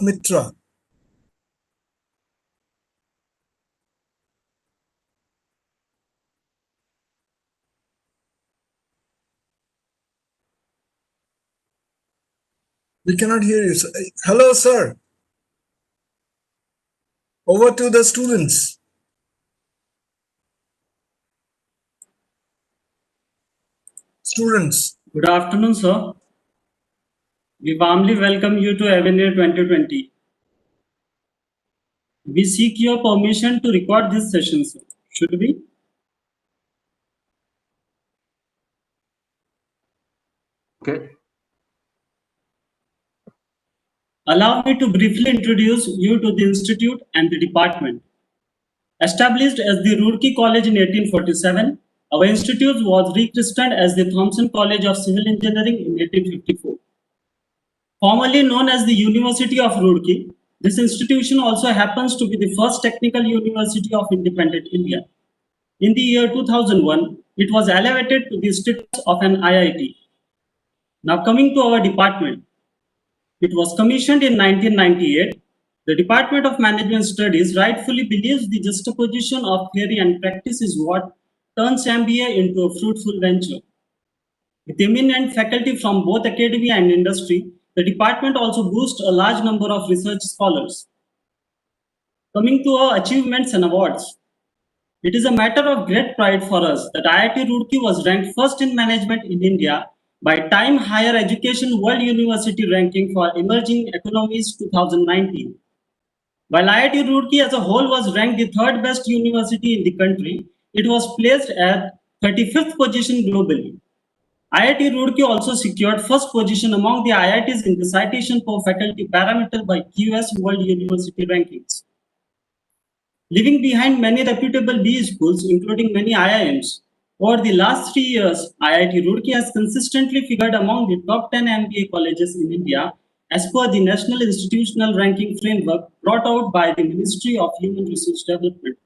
Mitra. We cannot hear you. Hello, sir. Over to the students. Students. Good afternoon, sir. We warmly welcome you to Avenir 2020. We seek your permission to record this session, sir. Should we? Okay. Allow me to briefly introduce you to the institute and the department. Established as the Roorkee College in 1847, our institute was rechristened as the Thomson College of Civil Engineering in 1854. Formerly known as the University of Roorkee, this institution also happens to be the first technical university of independent India. In the year 2001, it was elevated to the status of an IIT. Now coming to our department, it was commissioned in 1998. The Department of Management Studies rightfully believes the juxtaposition of theory and practice is what turns MBA into a fruitful venture. With eminent faculty from both academia and industry, the department also boasts a large number of research scholars. Coming to our achievements and awards, it is a matter of great pride for us that IIT Roorkee was ranked first in management in India by Time Higher Education World University Ranking for Emerging Economies 2019. While IIT Roorkee as a whole was ranked the third best university in the country, it was placed at 35th position globally. IIT Roorkee also secured first position among the IITs in the citation per faculty parameter by QS World University Rankings. Leaving behind many reputable B schools, including many IIMs, over the last 3 years, IIT Roorkee has consistently figured among the top 10 MBA colleges in India as per the National Institutional Ranking Framework brought out by the Ministry of Human Resource Development.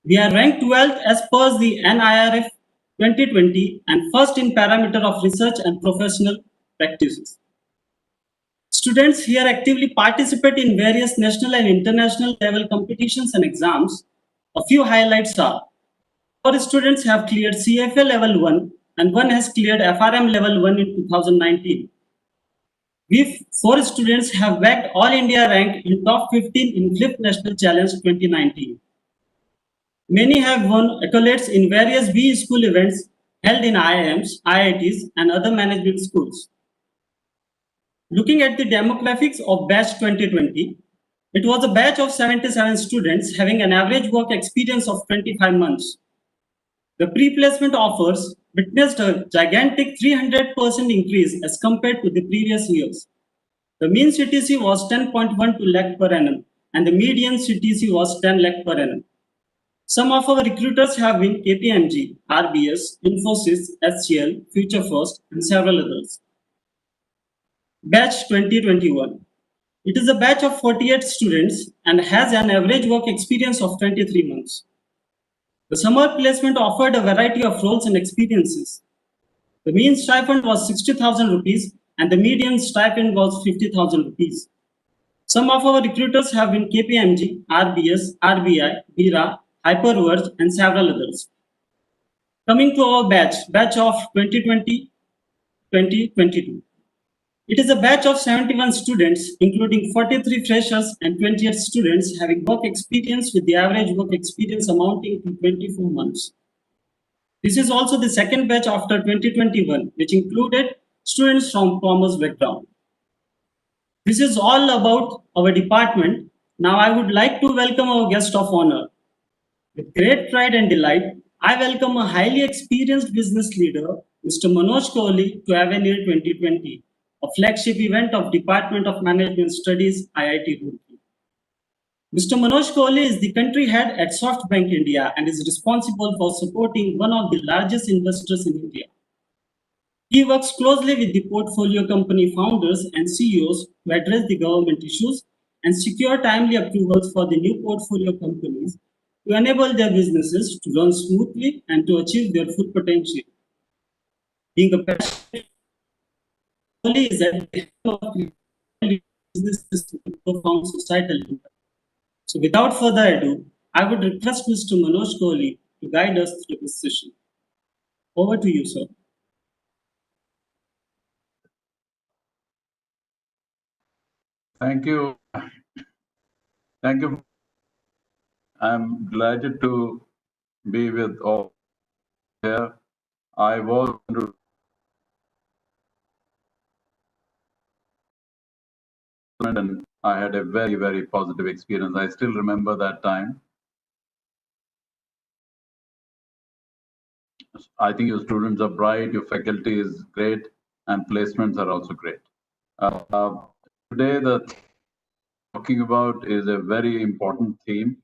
We are ranked 12th as per the NIRF 2020 and first in parameter of research and professional practices. Students here actively participate in various national and international level competitions and exams. A few highlights are: 4 students have cleared CFA level 1 and 1 has cleared FRM level 1 in 2019. We 4 students have bagged All India rank in top 15 in Flip National Challenge 2019. Many have won accolades in various B school events held in IIMs, IITs, and other management schools. Looking at the demographics of batch 2020, it was a batch of 77 students having an average work experience of 25 months. The pre-placement offers witnessed a gigantic 300% increase as compared to the previous years. The mean CTC was 10.12 lakh per annum and the median CTC was 10 lakh per annum. Some of our recruiters have been KPMG, RBS, Infosys, HCL, Future First, and several others. Batch 2021. It is a batch of 48 students and has an average work experience of 23 months. The summer placement offered a variety of roles and experiences. The mean stipend was 60,000 rupees and the median stipend was 50,000 rupees. Some of our recruiters have been KPMG, RBS, RBI, BIRA, Hyperverge, and several others. Coming to our batch of 2020-2022. It is a batch of 71 students, including 43 freshers and 28 students having work experience with the average work experience amounting to 24 months. This is also the second batch after 2021, which included students from commerce background. This is all about our department. Now I would like to welcome our guest of honor. With great pride and delight, I welcome a highly experienced business leader, Mr. Manoj Kohli, to Avenir 2020. A flagship event of Department of Management Studies, IIT Roorkee. Mr. Manoj Kohli is the country head at SoftBank India and is responsible for supporting one of the largest investors in India. He works closely with the portfolio company founders and CEOs to address the government issues and secure timely approvals for the new portfolio companies to enable their businesses to run smoothly and to achieve their full potential. Being a passionate Kohli is at the helm of business system to profound societal impact. So without further ado, I would request Mr. Manoj Kohli to guide us through this session. Over to you, sir. Thank you. Thank you. I'm delighted to be with all here. I was and I had a very, very positive experience. I still remember that time. I think your students are bright, your faculty is great, and placements are also great. Today, the talking about is a very important theme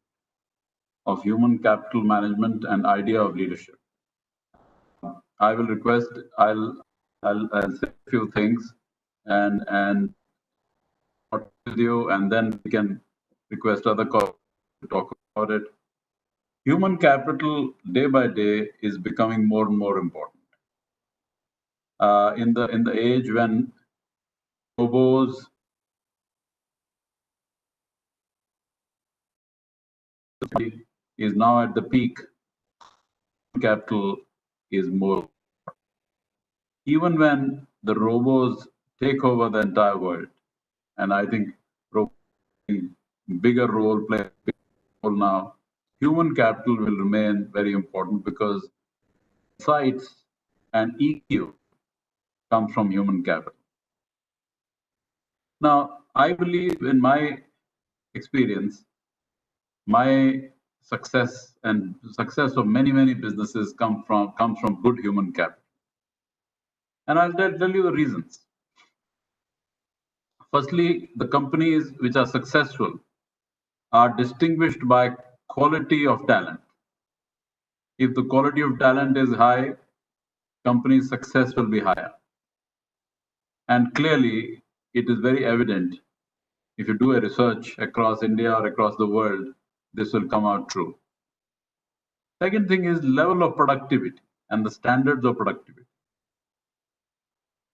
of human capital management and idea of leadership. I will request, I'll say a few things and with you, and then we can request other colleagues to talk about it. Human capital day by day is becoming more and more important. In the age when robots is now at the peak, capital is more. Even when the robots take over the entire world, and I think bigger role play role now, human capital will remain very important because insights and EQ comes from human capital. Now, I believe in my experience, my success and success of many businesses comes from good human capital. And I'll tell you the reasons. Firstly, the companies which are successful are distinguished by quality of talent. If the quality of talent is high, company success will be higher. And clearly, it is very evident if you do a research across India or across the world, this will come out true. Second thing is level of productivity and the standards of productivity.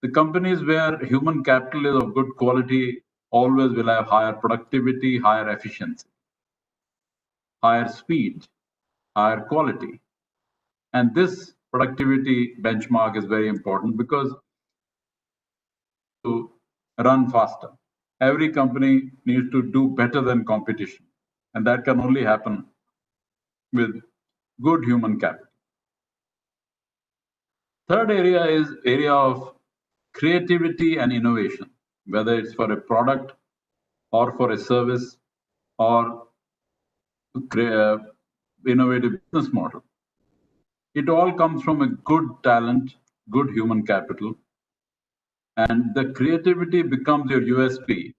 The companies where human capital is of good quality always will have higher productivity, higher efficiency, higher speed, higher quality. And this productivity benchmark is very important because to run faster. Every company needs to do better than competition. And that can only happen with good human capital. Third area is area of creativity and innovation, whether it's for a product or for a service or innovative business model. It all comes from a good talent, good human capital, and the creativity becomes your USP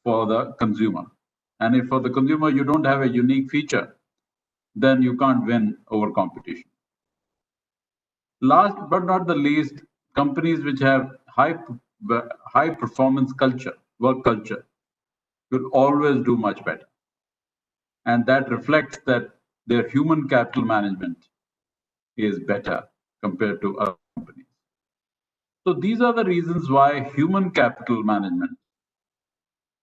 for the consumer. And if for the consumer you don't have a unique feature, then you can't win over competition. Last but not the least, companies which have high performance culture, work culture, will always do much better. And that reflects that their human capital management is better compared to other companies. So these are the reasons why human capital management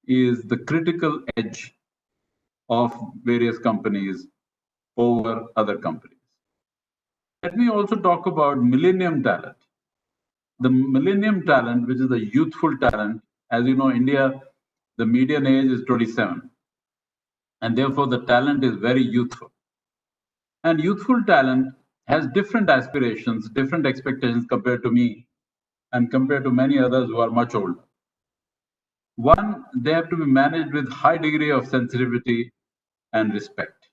is the critical edge of various companies over other companies. Let me also talk about Millennium Talent. The Millennium Talent, which is the youthful talent, as you know, India, the median age is 27. And therefore, the talent is very youthful. And youthful talent has different aspirations, different expectations compared to me and compared to many others who are much older. One, they have to be managed with high degree of sensitivity and respect.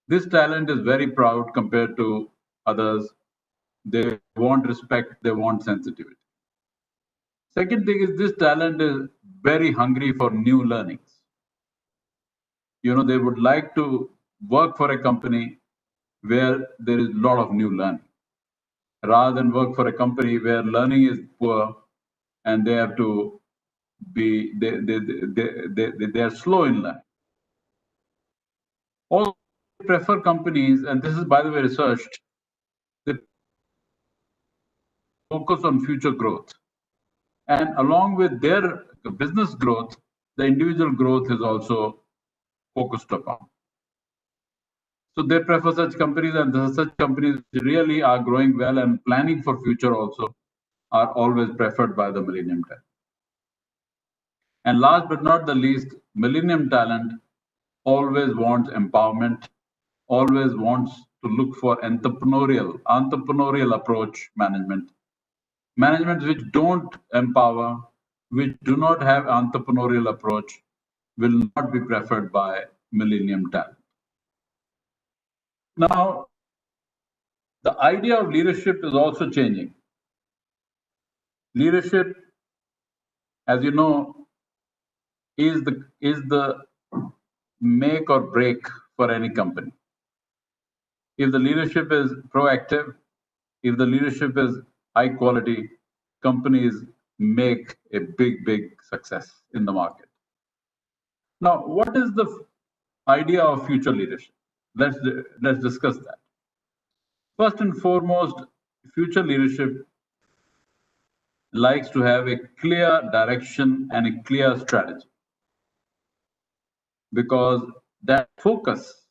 This talent is very proud compared to others. They want respect, they want sensitivity. Second thing is this talent is very hungry for new learnings. You know, they would like to work for a company where there is a lot of new learning, rather than work for a company where learning is poor and they have to be they are slow in learning. Also prefer companies, and this is by the way researched, that focus on future growth. And along with their business growth, the individual growth is also focused upon. So they prefer such companies, and such companies really are growing well and planning for future also are always preferred by the Millennium Talent. And last but not the least, Millennium Talent always wants empowerment, always wants to look for entrepreneurial approach management. Managements which don't empower, which do not have entrepreneurial approach, will not be preferred by Millennium Talent. Now, the idea of leadership is also changing. Leadership, as you know, is the make or break for any company. If the leadership is proactive, if the leadership is high quality, companies make a big success in the market. Now, what is the idea of future leadership? Let's discuss that. First and foremost, future leadership likes to have a clear direction and a clear strategy, because that focus,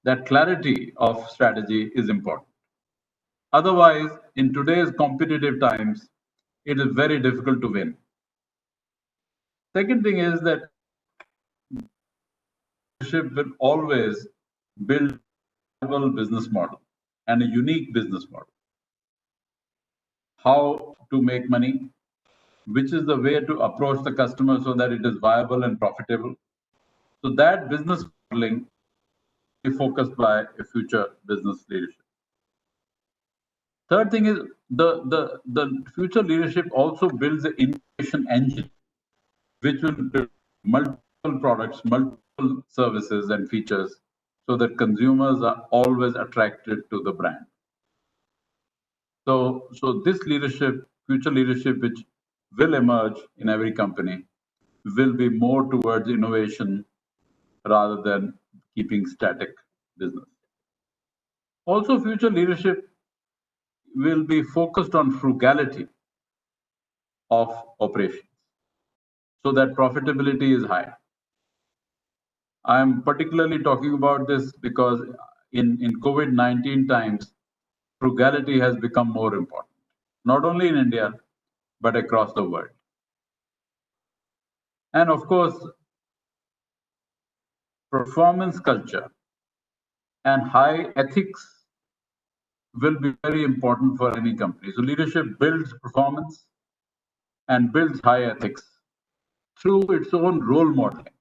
that clarity of strategy is important. Otherwise, in today's competitive times, it is very difficult to win. Second thing is that leadership will always build a viable business model and a unique business model. How to make money, which is the way to approach the customer so that it is viable and profitable. So that business modeling is focused by a future business leadership. Third thing is the future leadership also builds an innovation engine, which will build multiple products, multiple services and features, so that consumers are always attracted to the brand. So this leadership, future leadership, which will emerge in every company, will be more towards innovation rather than keeping static business. Also, future leadership will be focused on frugality of operations so that profitability is high. I am particularly talking about this because in COVID-19 times, frugality has become more important, not only in India, but across the world. And of course, performance culture and high ethics will be very important for any company. So leadership builds performance and builds high ethics through its own role modeling.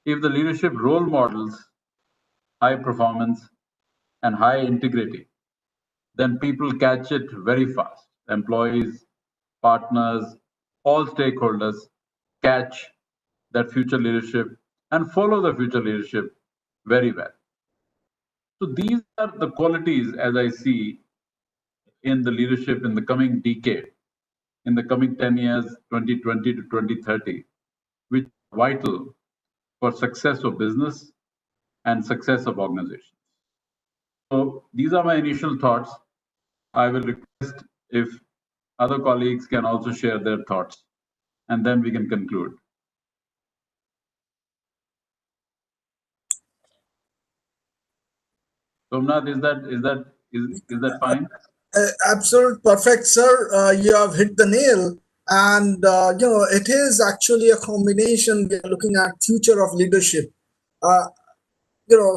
If the leadership role models high performance and high integrity, then people catch it very fast. Employees, partners, all stakeholders catch that future leadership and follow the future leadership very well. So these are the qualities, as I see, in the leadership in the coming decade, in the coming 10 years, 2020 to 2030, which are vital for success of business and success of organizations. So these are my initial thoughts. I will request if other colleagues can also share their thoughts, and then we can conclude. Somnath, is that fine? Absolute perfect, sir. You have hit the nail. And, it is actually a combination. We are looking at future of leadership. Uh,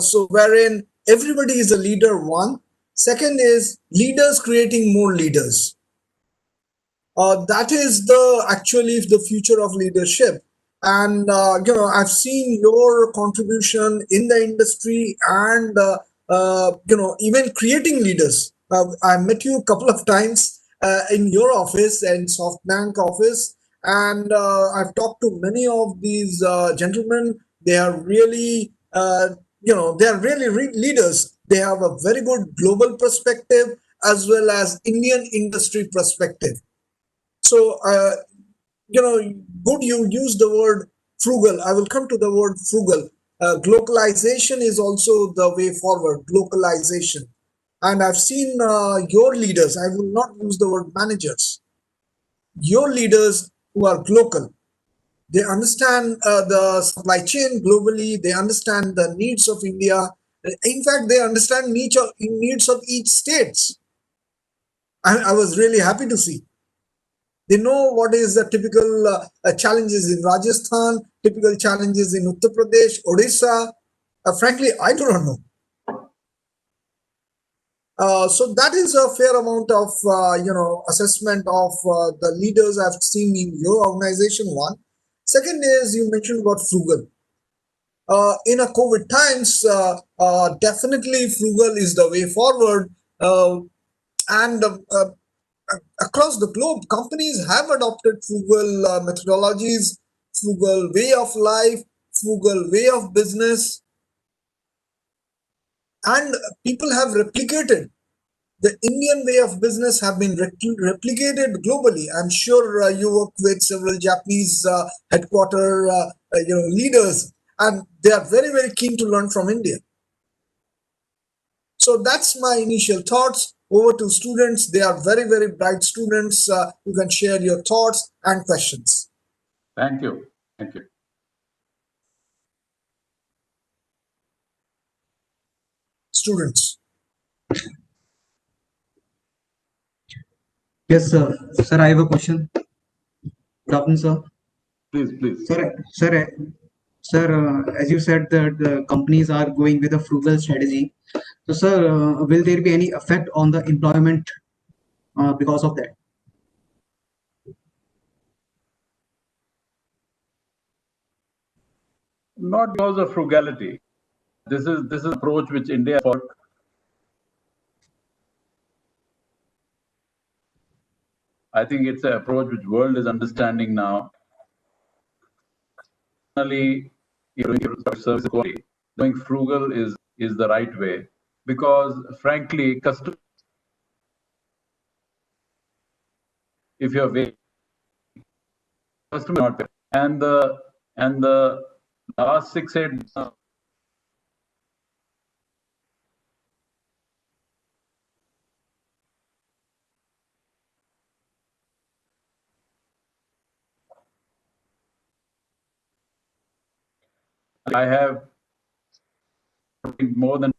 so wherein everybody is a leader, one. Second is leaders creating more leaders. That is the actually the future of leadership. And I've seen your contribution in the industry, and even creating leaders. I met you a couple of times in your office and SoftBank office, and I've talked to many of these gentlemen. They are really they are really leaders. They have a very good global perspective as well as Indian industry perspective. So, good you use the word frugal. I will come to the word frugal. Globalization is also the way forward, localization. And I've seen your leaders, I will not use the word managers. your leaders who are local. They understand the supply chain globally. They understand the needs of India. In fact, they understand needs of each states. I was really happy to see. They know what is the typical challenges in Rajasthan, typical challenges in Uttar Pradesh, Odisha. Frankly, I do not know. So that is a fair amount of assessment of the leaders I've seen in your organization. One, second is you mentioned about frugal. In a COVID times, definitely frugal is the way forward. And across the globe, companies have adopted frugal methodologies, frugal way of life, frugal way of business, and people have replicated the Indian way of business have been replicated globally. I'm sure you work with several Japanese headquarter leaders, and they are very very keen to learn from India. So that's my initial thoughts. Over to students. They are very very bright students. You can share your thoughts and questions. Thank you. Thank you. Students. Yes, sir. Sir, I have a question. Good afternoon, sir. Please, please. Sir, as you said that the companies are going with a frugal strategy. So, sir, will there be any effect on the employment because of that? Not because of frugality. This is an approach which India followed. I think it's an approach which world is understanding now. Finally, service quality. Doing frugal is the right way because, frankly, if you're way customer not pay. And the last 6-8 I have more than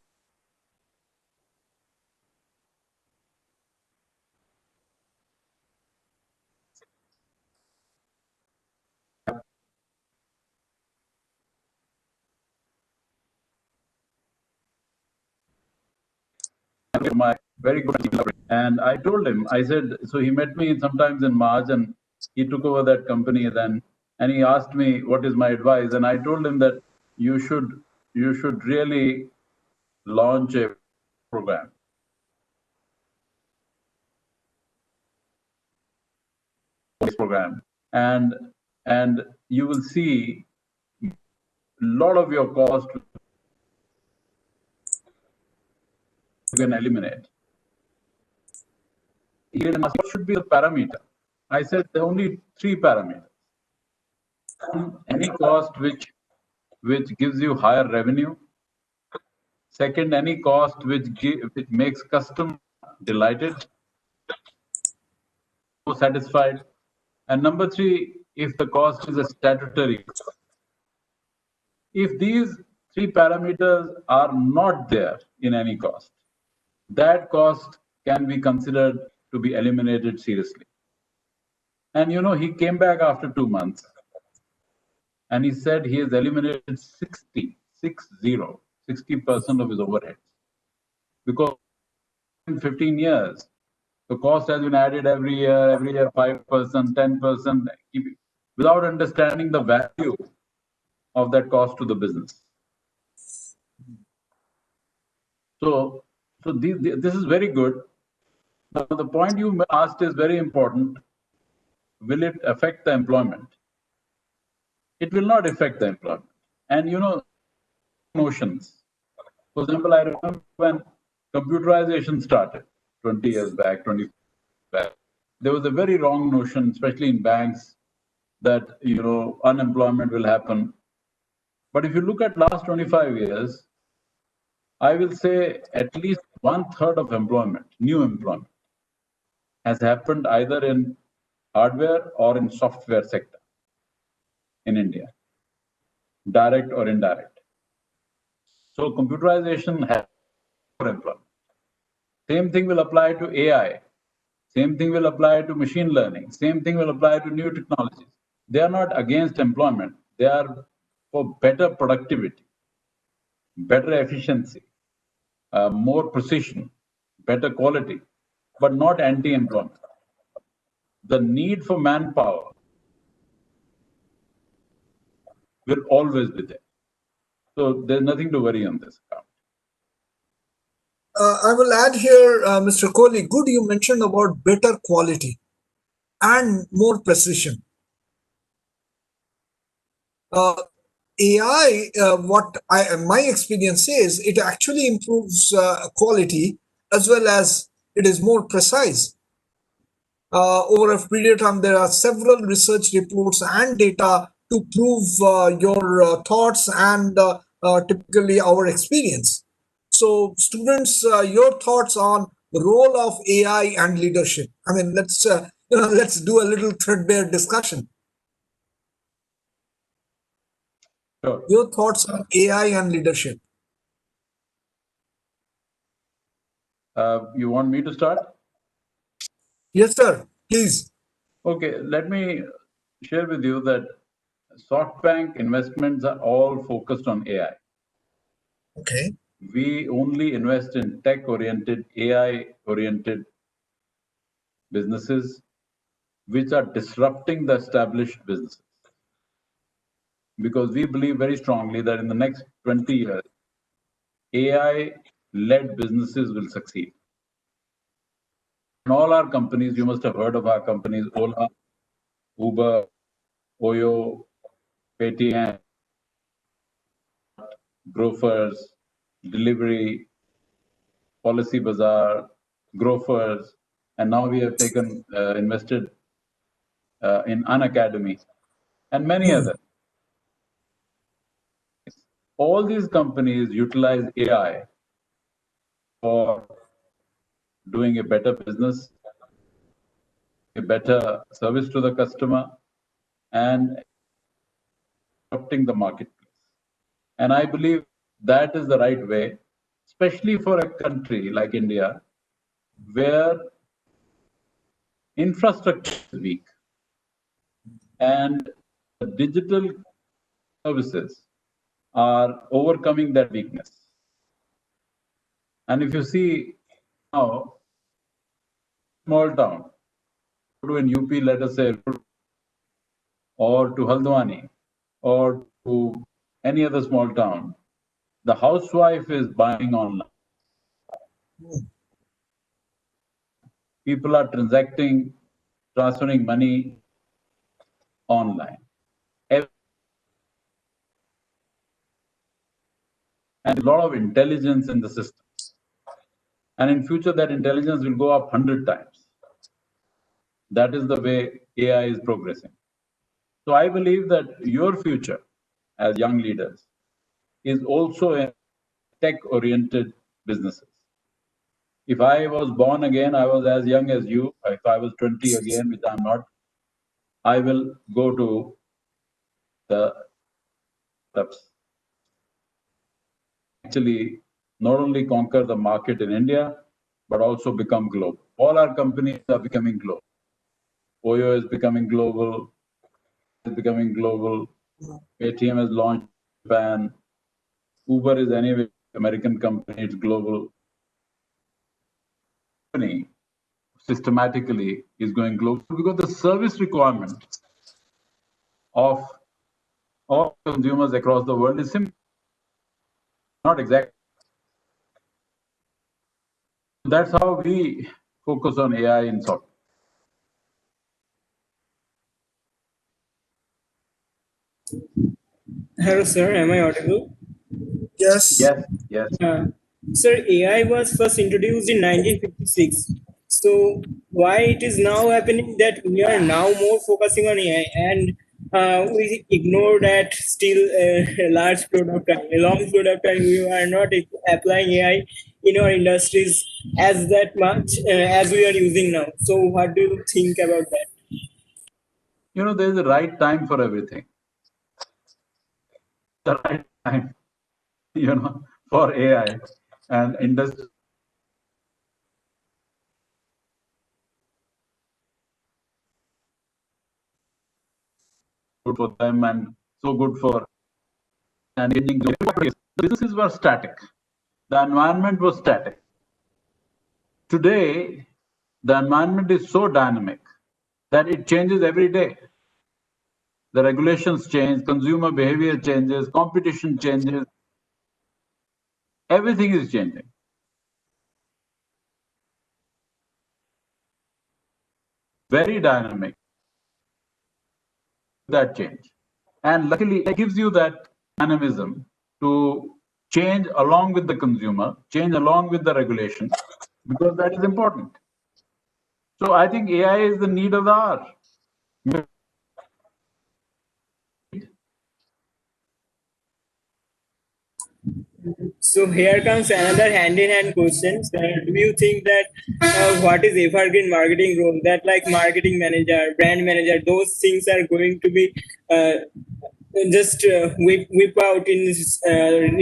my very good team. And I told him, I said, so he met me sometimes in March and he took over that company then, and he asked me what is my advice, and I told him that you should really launch a program, and you will see a lot of your cost you can eliminate. He didn't ask what should be the parameter. I said there are only 3 parameters. Any cost which gives you higher revenue. Second, any cost which makes customer delighted, satisfied. And number 3, if the cost is a statutory. If these 3 parameters are not there in any cost, that cost can be considered to be eliminated seriously. And he came back after 2 months and he said he has eliminated 60% of his overheads. Because in 15 years, the cost has been added every year 5%, 10%, without understanding the value of that cost to the business. So this is very good. Now, the point you asked is very important. Will it affect the employment? It will not affect the employment. And notions. For example, I remember when computerization started 20 years back, 20 years back, there was a very wrong notion, especially in banks, that unemployment will happen. But if you look at last 25 years, I will say at least 1/3 of employment, new employment, has happened either in hardware or in software sector in India, direct or indirect. So computerization has employment. Same thing will apply to AI. Same thing will apply to machine learning. Same thing will apply to new technologies. They are not against employment. They are for better productivity, better efficiency, more precision, better quality, but not anti-employment. The need for manpower will always be there. So there's nothing to worry on this account. I will add here, Mr. Kohli, good you mentioned about better quality and more precision. AI, my experience is, it actually improves quality as well as it is more precise. Over a period of time, there are several research reports and data to prove your thoughts and typically our experience. So, students, your thoughts on the role of AI and leadership. I mean, let's do a little threadbare discussion. Sure. Your thoughts on AI and leadership. You want me to start? Yes, sir. Please. Okay, let me share with you that SoftBank investments are all focused on AI. Okay. We only invest in tech-oriented, AI-oriented businesses which are disrupting the established businesses. Because we believe very strongly that in the next 20 years, AI-led businesses will succeed. And all our companies, you must have heard of our companies, Ola, Uber, Oyo, Paytm, Grofers, Delivery, Policy Bazaar, Grofers, and now we have invested in Unacademy and many others. All these companies utilize AI for doing a better business, a better service to the customer, and disrupting the marketplace. And I believe that is the right way, especially for a country like India, where infrastructure is weak and the digital services are overcoming that weakness. And if you see now, small town, go to in UP, let us say, or to Haldwani, or to any other small town, the housewife is buying online. People are transferring money online. And a lot of intelligence in the system. And in future, that intelligence will go up 100 times. That is the way AI is progressing. So I believe that your future as young leaders is also in tech-oriented businesses. If I was born again, I was as young as you. If I was 20 again, which I'm not, I will go to the startups. Actually, not only conquer the market in India, but also become global. All our companies are becoming global. Oyo is becoming global. Paytm has launched in Japan. Uber is anyway American company. It's global. Company systematically is going global because the service requirement of all consumers across the world is simply not exact. That's how we focus on AI in software. Hello, sir. Am I audible? Yes. Yes. Sir, AI was first introduced in 1956. So why it is now happening that we are now more focusing on AI and we ignore that still a large period of time, a long period of time we are not applying AI in our industries as that much as we are using now. So what do you think about that? there's a right time for everything. The right time, for AI and industry. Good for them and so good for engaging. The businesses were static. The environment was static. Today, the environment is so dynamic that it changes every day. The regulations change, consumer behavior changes, competition changes. Everything is changing. Very dynamic, that change. And luckily, it gives you that dynamism to change along with the consumer, change along with the regulation, because that is important. So I think AI is the need of the hour. So here comes another hand-in-hand question. Do you think that what is evergreen marketing role? That like marketing manager, brand manager, those things are going to be just whip out in 10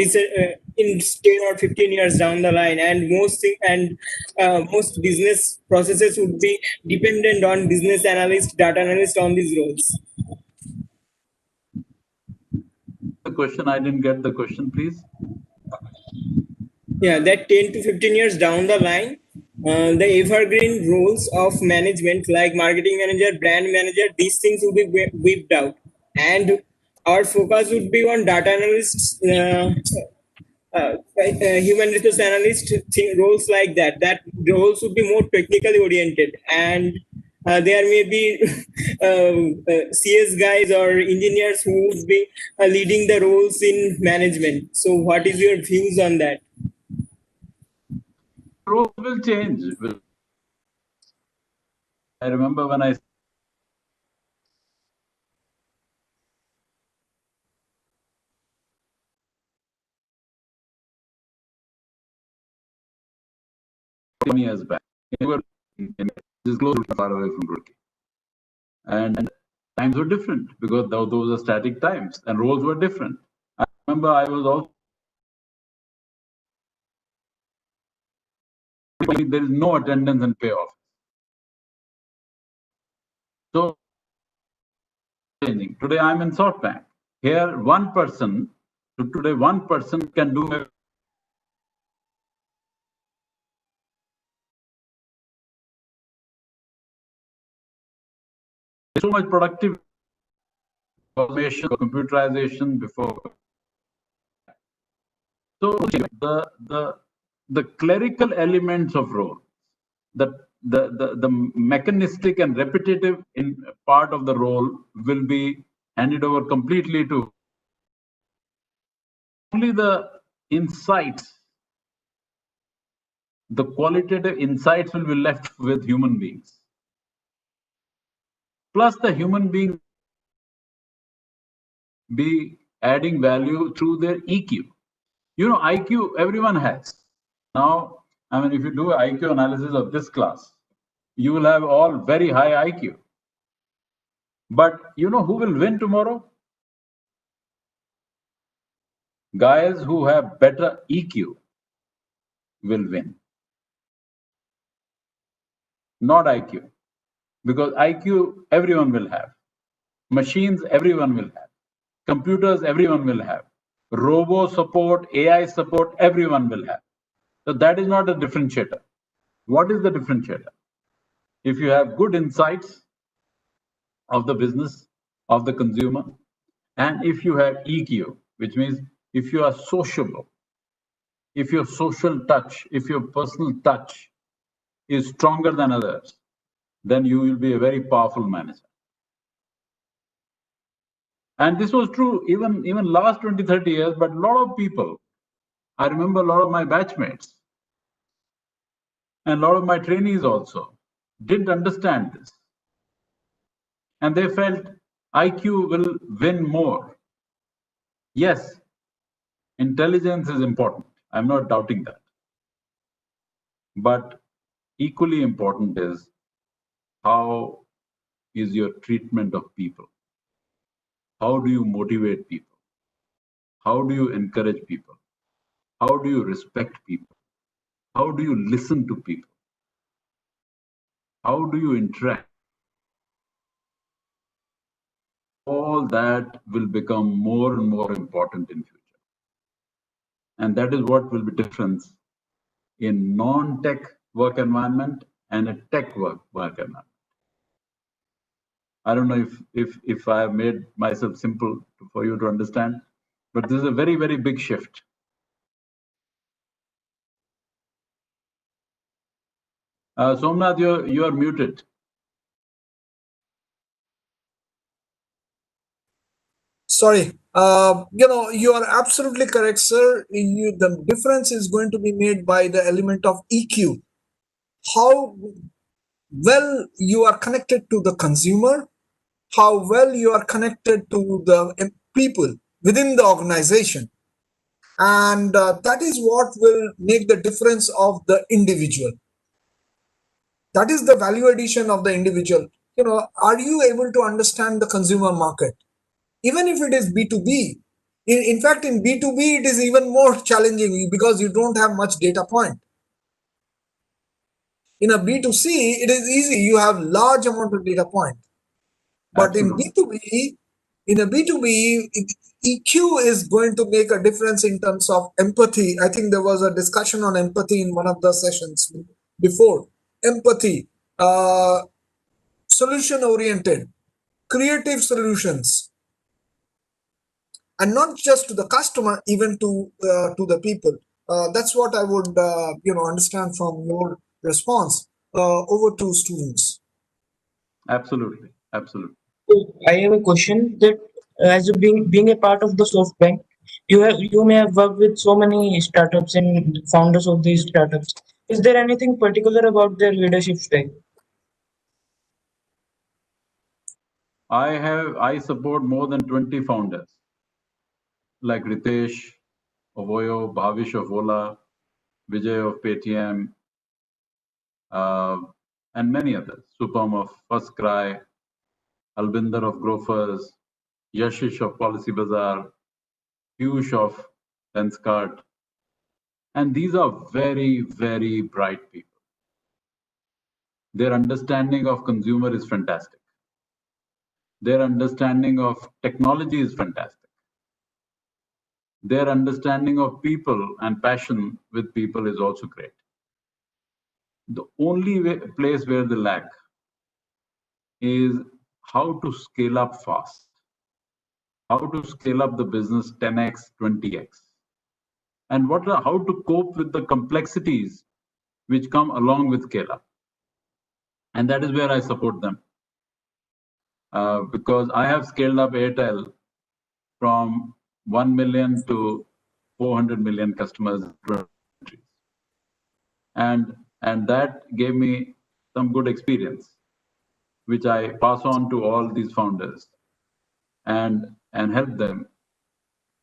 or 15 years down the line, and most business processes would be dependent on business analyst, data analyst on these roles. The question, I didn't get the question, please. Yeah, that 10 to 15 years down the line, the evergreen roles of management like marketing manager, brand manager, these things will be whipped out, and our focus would be on data analysts, human resource analyst roles like that. That roles would be more technically oriented, and there may be CS guys or engineers who would be leading the roles in management. So what is your views on that? Roles will change. I remember when I years back, just close to far away from Roorkee. And times were different because those were static times and roles were different. I remember I was also, there is no attendance and payoff. So changing. Today I'm in SoftBank. Here one person can do so much productive automation, computerization before. So the clerical elements of role, the mechanistic and repetitive part of the role will be handed over completely to only the insights. The qualitative insights will be left with human beings. Plus the human being be adding value through their EQ. IQ everyone has. Now, if you do IQ analysis of this class, you will have all very high IQ. But who will win tomorrow? Guys who have better EQ will win. Not IQ. Because IQ everyone will have. Machines everyone will have. Computers everyone will have. Robo support, AI support, everyone will have. So that is not a differentiator. What is the differentiator? If you have good insights of the business, of the consumer, and if you have EQ, which means if you are sociable, if your social touch, if your personal touch is stronger than others, then you will be a very powerful manager. And this was true even last 20, 30 years, but a lot of people, I remember a lot of my batchmates and a lot of my trainees also didn't understand this. And they felt IQ will win more. Yes, intelligence is important. I'm not doubting that. But equally important is how is your treatment of people. How do you motivate people? How do you encourage people? How do you respect people? How do you listen to people? How do you interact? All that will become more and more important in future. And that is what will be difference in non-tech work environment and a tech work environment. I don't know if I have made myself simple for you to understand, but this is a very, very big shift. Somnath, you are muted. Sorry. You are absolutely correct, sir. The difference is going to be made by the element of EQ. How well you are connected to the consumer, how well you are connected to the people within the organization. And that is what will make the difference of the individual. That is the value addition of the individual. Are you able to understand the consumer market? Even if it is B2B, in fact, in B2B, it is even more challenging because you don't have much data point. In a B2C, it is easy. You have large amount of data point. But Absolutely. in a B2B, EQ is going to make a difference in terms of empathy. I think there was a discussion on empathy in one of the sessions before. Empathy, solution oriented, creative solutions, and not just to the customer, even to the people. That's what I would understand from your response. Over to students. Absolutely. Absolutely. So I have a question that as a being a part of the SoftBank, you may have worked with so many startups and founders of these startups. Is there anything particular about their leadership style? I support more than 20 founders like Ritesh, Ovoyo, Bhavish of Ola, Vijay of Paytm, and many others. Supam of First Cry, Albinder of Grofers, Yashish of Policy Bazaar, Piyush of Lenskart. And these are very, very bright people. Their understanding of consumer is fantastic. Their understanding of technology is fantastic. Their understanding of people and passion with people is also great. The only place where they lack is how to scale up fast, how to scale up the business 10x, 20x, and how to cope with the complexities which come along with scale up. And that is where I support them. Because I have scaled up Airtel from 1 million to 400 million customers in 20 countries. And that gave me some good experience, which I pass on to all these founders and help them.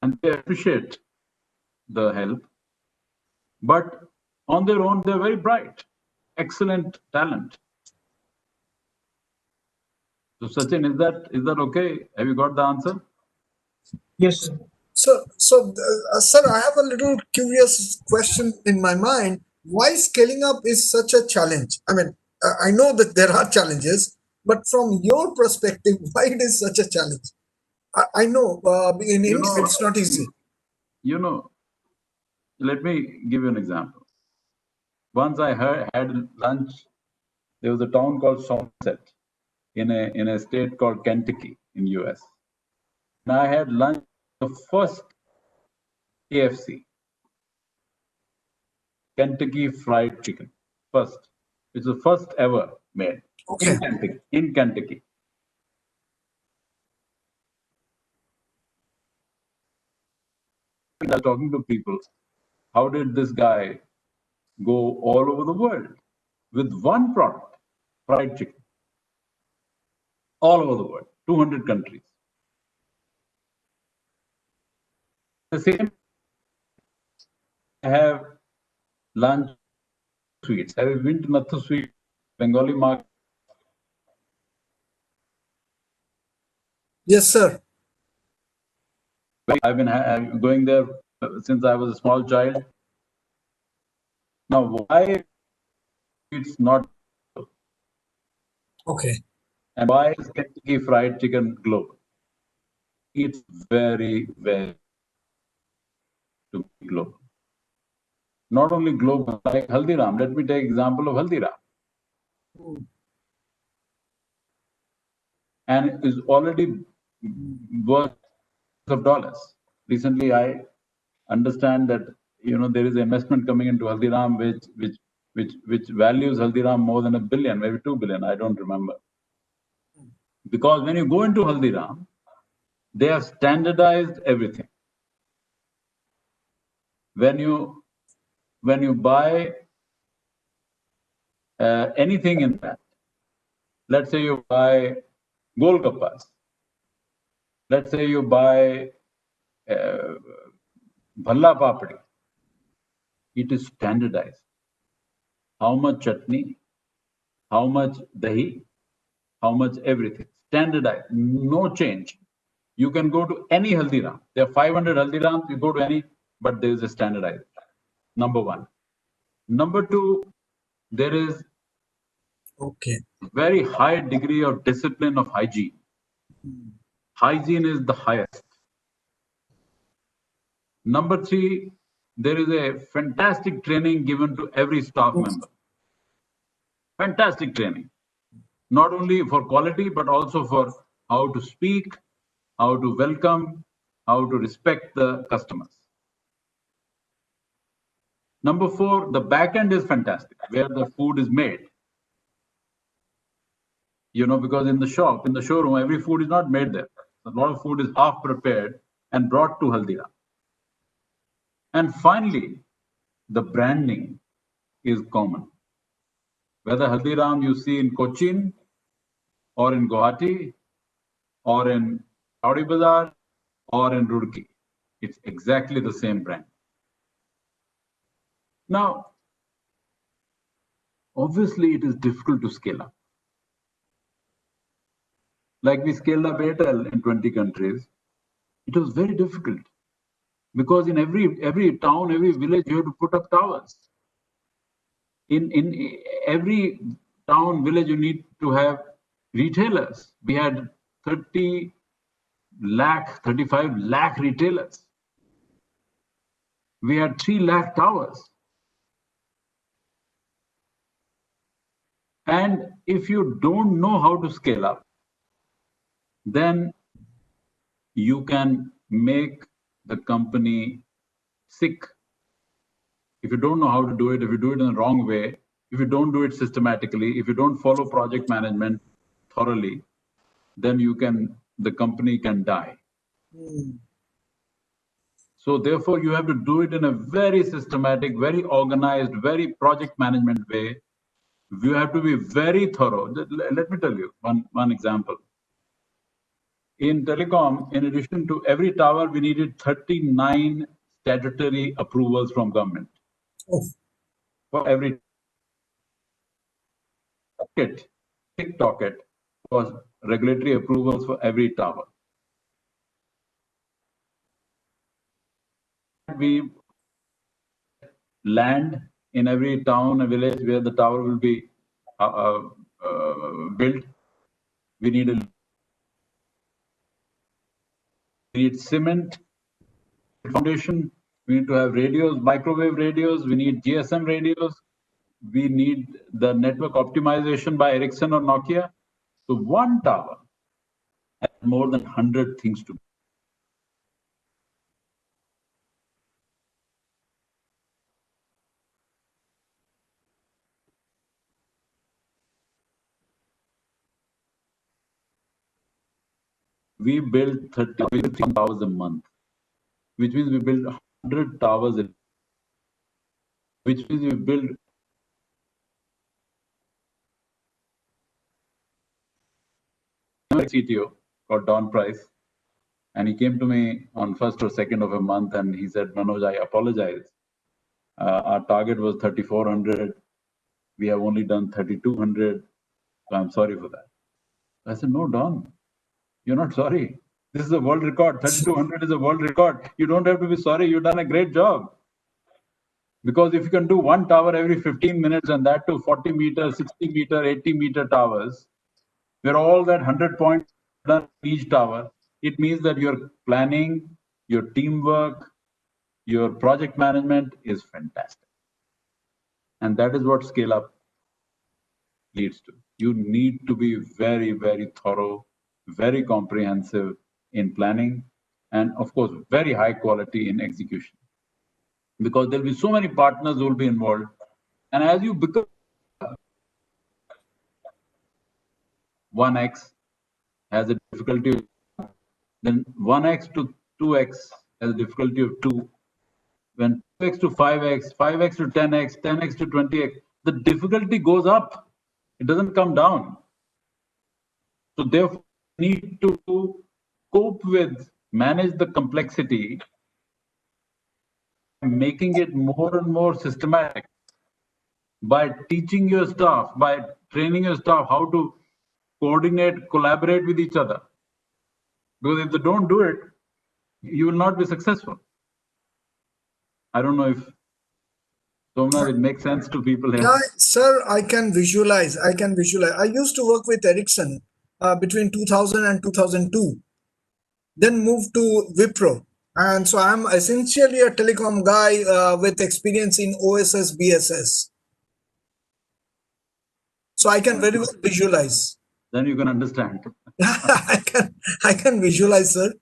And they appreciate the help. But on their own, they're very bright, excellent talent. So Sachin, is that okay? Have you got the answer? Yes, sir. Sir, I have a little curious question in my mind. Why scaling up is such a challenge? I mean, I know that there are challenges, but from your perspective, why it is such a challenge? I know in You India know, it's not easy. you know, let me give you an example. Once I had lunch, there was a town called Somerset in a state called Kentucky in US. And I had lunch the first KFC, Kentucky Fried Chicken. First. It's the first ever made Okay. in Kentucky. I was talking to people. How did this guy go all over the world with one product, fried chicken, all over the world, 200 countries? The same. I have lunch sweets. Have you been to Nathu Sweet, Bengali market? Yes, sir. I've been going there since I was a small child. Now, why it's not, Okay. and why is Kentucky Fried Chicken global? It's very, very global. Not only global, like Haldiram. Let me take example of Haldiram. And is already worth of dollars. Recently, I understand that there is investment coming into Haldiram, which values Haldiram more than $1 billion, maybe 2 billion. I don't remember. Because when you go into Haldiram, they have standardized everything. When you buy anything in that, let's say you buy Golgappas, let's say you buy Bhalla Papadi, it is standardized. How much chutney, how much dahi, how much everything. Standardized, no change. You can go to any Haldiram. There are 500 Haldirams, you go to any, but there is a standardized. Number one. Number two, there is Okay. very high degree of discipline of hygiene. Hygiene is the highest. Number three, there is a fantastic training given to every staff member. Fantastic training. Not only for quality, but also for how to speak, how to welcome, how to respect the customers. Number four, the back end is fantastic, where the food is made. Because in the shop, in the showroom, every food is not made there. A lot of food is half prepared and brought to Haldiram. And finally, the branding is common. Whether Haldiram you see in Cochin or in Guwahati or in Chowdi Bazaar or in Roorkee, it's exactly the same brand. Now, obviously, it is difficult to scale up. Like we scaled up Airtel in 20 countries, it was very difficult because in every town, every village, you have to put up towers. In every town, village, you need to have retailers. We had 35 lakh retailers. We had 3 lakh towers. And if you don't know how to scale up, then you can make the company sick. If you don't know how to do it, if you do it in the wrong way, if you don't do it systematically, if you don't follow project management thoroughly, then the company can die. So therefore, you have to do it in a very systematic, very organized, very project management way. You have to be very thorough. Let me tell you one example. In telecom, in addition to every tower, we needed 39 statutory approvals from government. Oh. For every TikTok was regulatory approvals for every tower. We land in every town and village where the tower will be built. We need cement foundation. We need to have radios, microwave radios. We need GSM radios. We need the network optimization by Ericsson or Nokia. So one tower has more than 100 things to do. We build 30 towers a month, which means we build 100 towers, which means we build CTO called Don Price, and he came to me on 1st or 2nd of a month and he said, Manoj, I apologize. Our target was 3,400. We have only done 3,200. So I'm sorry for that. I said, no, Don, You're not sorry. This is a world record. 3200 is a world record. You don't have to be sorry. You've done a great job. Because if you can do one tower every 15 minutes and that to 40 meter, 60 meter, 80 meter towers, where all that 100 points done each tower, it means that your planning, your teamwork, your project management is fantastic. And that is what scale up leads to. You need to be very, very thorough, very comprehensive in planning, and of course, very high quality in execution. Because there'll be so many partners who will be involved. And as you become 1x has a difficulty of, then 1x to 2x has a difficulty of 2. When 2x to 5x, 5x to 10x, 10x to 20x, the difficulty goes up. It doesn't come down. So therefore, you need to cope with, manage the complexity, making it more and more systematic by teaching your staff, by training your staff how to coordinate, collaborate with each other. Because if they don't do it, you will not be successful. I don't know if Somnath, it makes sense to people here. Yeah, sir, I can visualize. I can visualize. I used to work with Ericsson between 2000 and 2002, then moved to Wipro. And so I'm essentially a telecom guy with experience in OSS, BSS. So I can very well visualize. Then you can understand. I can visualize, sir.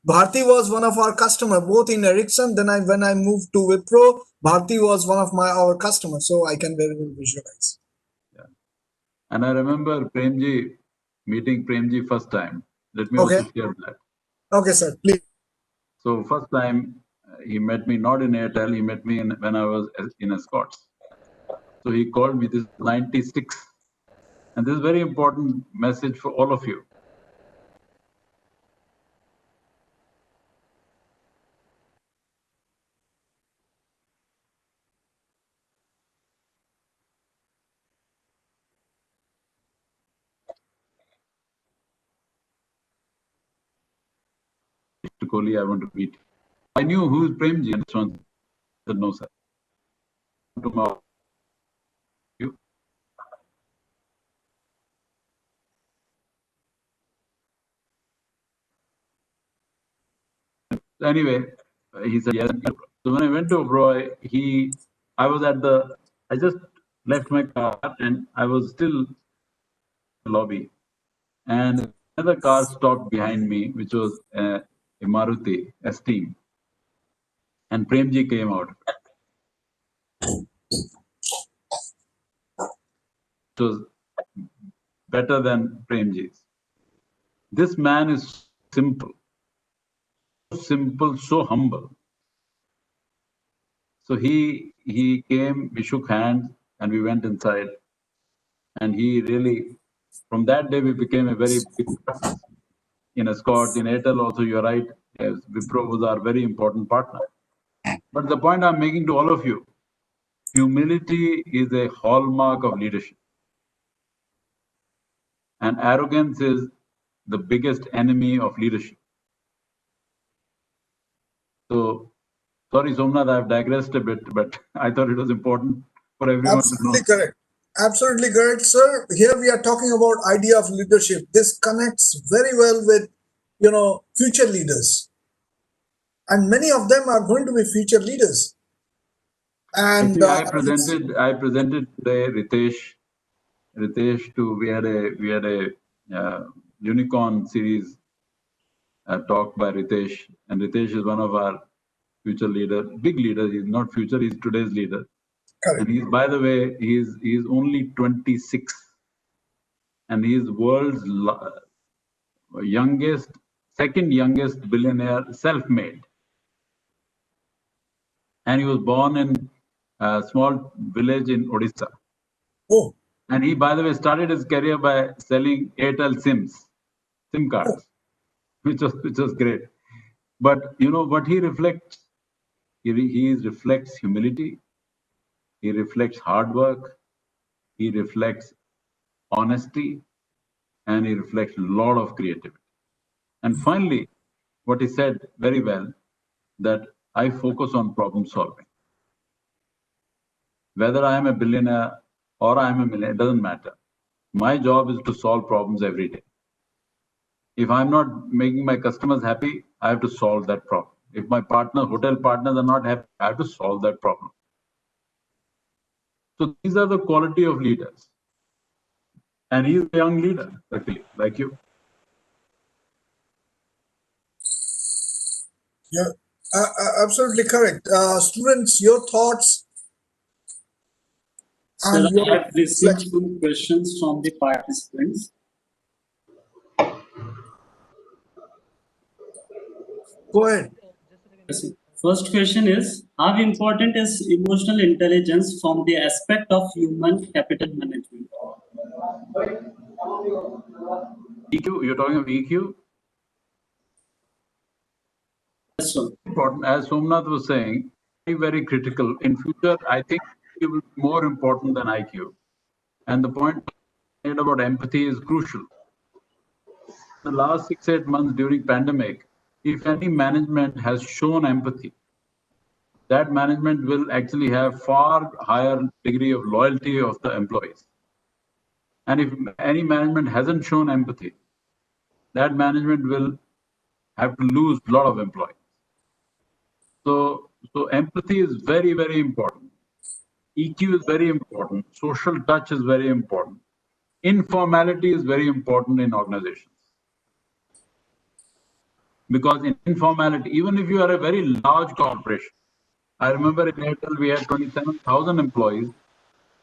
Bharti was one of our customer, both in Ericsson. Then when I moved to Wipro, Bharti was one of our customers. So I can very well visualize. Yeah. And I remember Premji, meeting Premji first time. Let me Okay. also share that. Okay, sir, please. So first time he met me not in Airtel, he met me when I was in Escorts. So he called me, this is 96. And this is a very important message for all of you. Mr. Kohli, I want to meet. I knew who is Premji, and so on. I said, no, sir. Tomorrow. Anyway, he said yes. So when I went to Oberoi, I just left my car and I was still in the lobby. And another car stopped behind me, which was a Maruti Esteem. And Premji came out. It was better than Premji's. This man is simple, so humble. So he came, we shook hands, and we went inside. And he really, from that day, we became a very big partner. In Escorts, in Airtel also, you're right, yes, Wipro was our very important partner. But the point I'm making to all of you, humility is a hallmark of leadership. And arrogance is the biggest enemy of leadership. So, sorry, Somnath, I've digressed a bit, but I thought it was important for everyone to know. Absolutely correct. Absolutely correct, sir. Here we are talking about idea of leadership. This connects very well with, future leaders. And many of them are going to be future leaders. And Actually, I presented today Ritesh we had a unicorn series talk by Ritesh, and Ritesh is one of our future leaders, big leader. He's not future, he's today's leader. correct. And he's, by the way, he's only 26, and he's world's second youngest billionaire, self-made. And he was born in a small village in Odisha. Oh, And he, by the way, started his career by selling Airtel SIM cards, which was great. But what he reflects, he reflects humility, he reflects hard work, he reflects honesty, and he reflects a lot of creativity. And finally, what he said very well, that I focus on problem solving. Whether I am a billionaire or I am a millionaire, it doesn't matter. My job is to solve problems every day. If I'm not making my customers happy, I have to solve that problem. If my hotel partners are not happy, I have to solve that problem. So these are the quality of leaders. And he's a young leader, luckily, like you. Yeah, absolutely correct. Students, your thoughts Sir, and I your have received some questions from the participants. go ahead. First question is, how important is emotional intelligence from the aspect of human capital management? EQ, you're talking of EQ? Yes, sir. Important, as Somnath was saying, very, very critical. In future, I think it will be more important than IQ. And the point made about empathy is crucial. The last 6-8 months during pandemic, if any management has shown empathy, that management will actually have far higher degree of loyalty of the employees. And if any management hasn't shown empathy, that management will have to lose a lot of employees. So empathy is very, very important. EQ is very important. Social touch is very important. Informality is very important in organizations. Because in informality, even if you are a very large corporation, I remember in Airtel we had 27,000 employees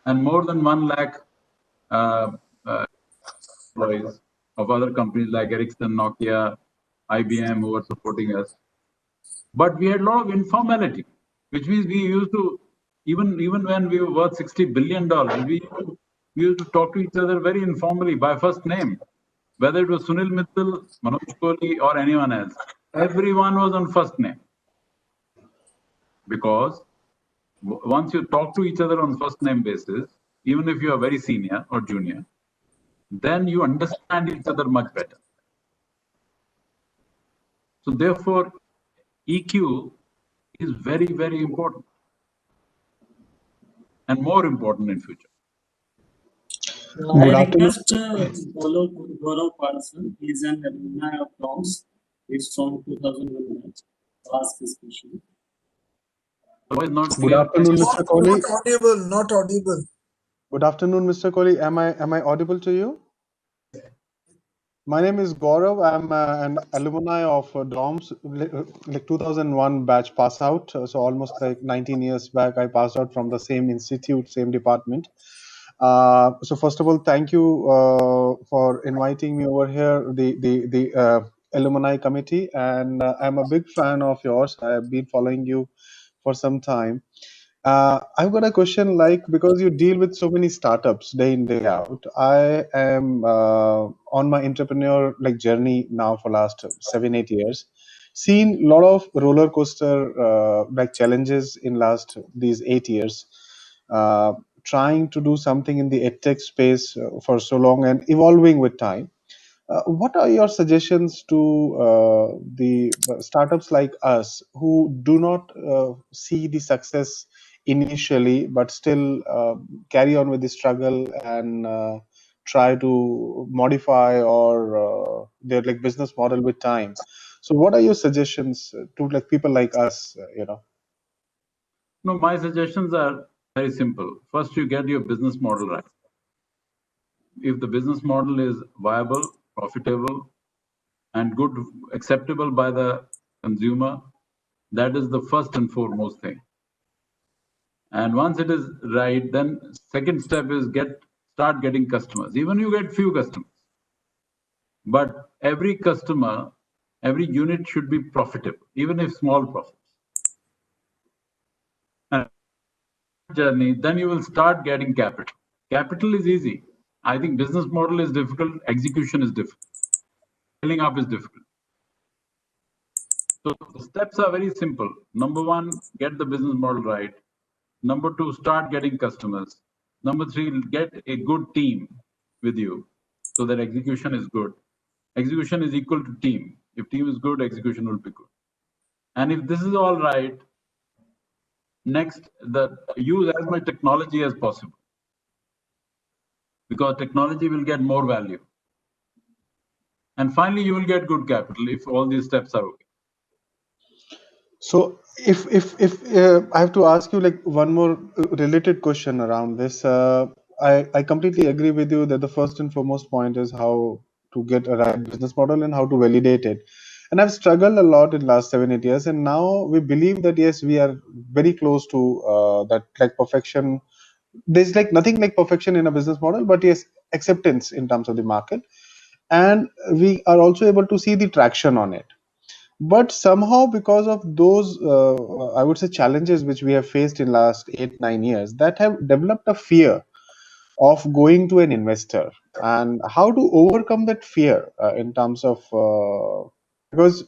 and more than 1 lakh employees of other companies like Ericsson, Nokia, IBM who were supporting us. But we had a lot of informality, which means we used to, even when we were worth $60 billion, we used to talk to each other very informally by first name. Whether it was Sunil Mittal, Manoj Kohli, or anyone else, everyone was on first name. Because once you talk to each other on first name basis, even if you are very senior or junior, then you understand each other much better. So therefore, EQ is very, very important and more important in future. I request Gaurav Parson, he is an alumni of DOMS, he's from 2001 batch, to ask this question. Otherwise, not Good clear. afternoon, Mr. Kohli. Not audible, not audible. Good afternoon, Mr. Kohli. Am I audible to you? My name is Gaurav. I'm an alumni of DOMS, like 2001 batch pass out. So almost like 19 years back, I passed out from the same institute, same department. So first of all, thank you for inviting me over here, the alumni committee, and I'm a big fan of yours. I have been following you for some time. I've got a question, like, because you deal with so many startups day in, day out. I am on my entrepreneur journey now for last 7-8 years. Seen a lot of roller coaster challenges in last these 8 years. Trying to do something in the edtech space for so long and evolving with time. What are your suggestions to the startups like us who do not see the success initially, but still carry on with the struggle and try to modify or their business model with time? So, what are your suggestions to people like us? No, my suggestions are very simple. First, you get your business model right. If the business model is viable, profitable, and good, acceptable by the consumer, that is the first and foremost thing. And once it is right, then second step is start getting customers. Even you get few customers, but every customer, every unit should be profitable, even if small profits. And journey, then you will start getting capital. Capital is easy. I think business model is difficult, execution is difficult, scaling up is difficult. So the steps are very simple. Number 1, get the business model right. Number 2, start getting customers. Number 3, get a good team with you so that execution is good. Execution is equal to team. If team is good, execution will be good. And if this is all right, next, use as much technology as possible, because technology will get more value. And finally, you will get good capital if all these steps are okay. So if I have to ask you like one more related question around this, I completely agree with you that the first and foremost point is how to get a right business model and how to validate it. And I've struggled a lot in last 7-8 years, and now we believe that yes, we are very close to that, like perfection. There's like nothing like perfection in a business model, but yes, acceptance in terms of the market, and we are also able to see the traction on it. But somehow, because of those I would say challenges which we have faced in last 8-9 years, that have developed a fear of going to an investor, and how to overcome that fear in terms of because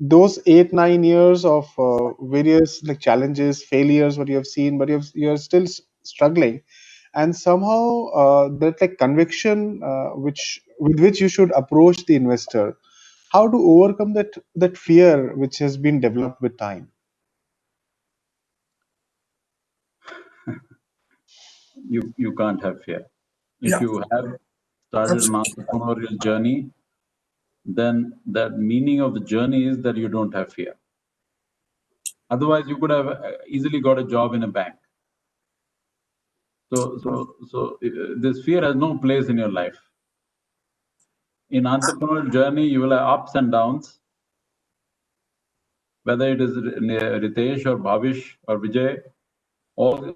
those 8-9 years of various like challenges, failures, what you have seen, but you're still struggling, and somehow that like conviction with which you should approach the investor, how to overcome that fear which has been developed with time. You can't have fear. If Yeah, you have started an absolutely. entrepreneurial journey, then that meaning of the journey is that you don't have fear. Otherwise, you could have easily got a job in a bank. So this fear has no place in your life. In entrepreneurial journey, you will have ups and downs. Whether it is Ritesh or Bhavish or Vijay,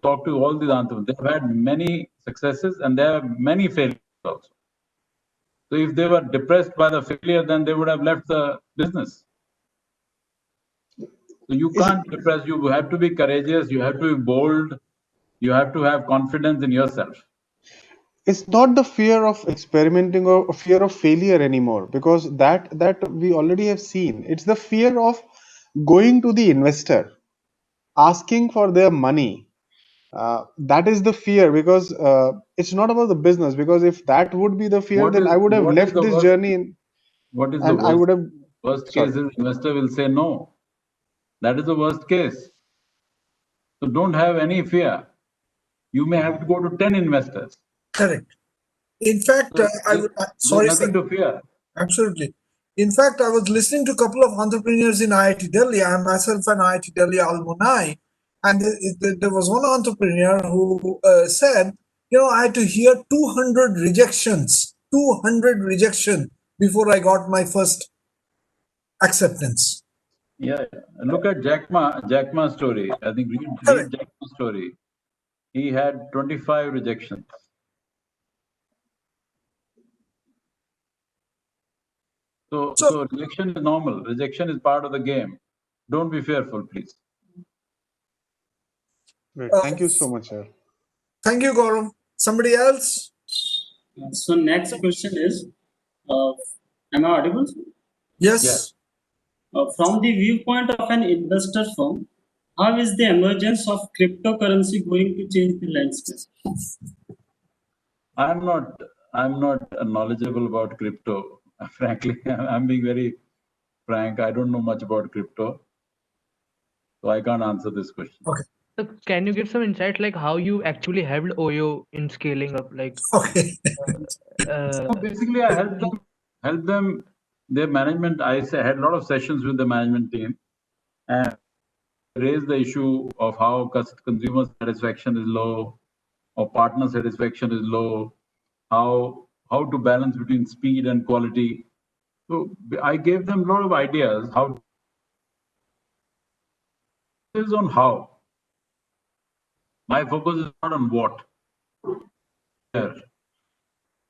talk to all these entrepreneurs. They've had many successes and there are many failures also. So if they were depressed by the failure, then they would have left the business. So you can't depress. You have to be courageous. You have to be bold. You have to have confidence in yourself. It's not the fear of experimenting or fear of failure anymore, because that we already have seen. It's the fear of going to the investor, asking for their money. That is the fear, because it's not about the business. Because if that would be the fear, then I would have What is left the this worst? journey What is the and I would have. worst Sorry. case is investor will say no. That is the worst case. So don't have any fear. You may have to go to 10 investors. Correct. In fact, So there's sorry, nothing sir. to fear. Absolutely. In fact, I was listening to a couple of entrepreneurs in IIT Delhi. I'm myself an IIT Delhi alumni. And there was one entrepreneur who said, I had to hear 200 rejections, 200 rejection before I got my first acceptance. Yeah. Look at Jack Ma's story. I think read Correct. Jack Ma's story. He had 25 rejections. So rejection is normal. Rejection is part of the game. Don't be fearful, please. Great. Thank you so much, sir. Thank you, Gaurav. Somebody else? So next question is, am I audible? Yes. Yeah. From the viewpoint of an investor firm, how is the emergence of cryptocurrency going to change the landscape? I'm not knowledgeable about crypto. Frankly, I'm being very frank. I don't know much about crypto, so I can't answer this question. Okay. So can you give some insight, like how you actually helped Oyo in scaling up? Like, Okay. So basically, I helped them. Their management. I had a lot of sessions with the management team, and raised the issue of how consumer satisfaction is low, or partner satisfaction is low, how to balance between speed and quality. So I gave them a lot of ideas. How is on how. My focus is not on what,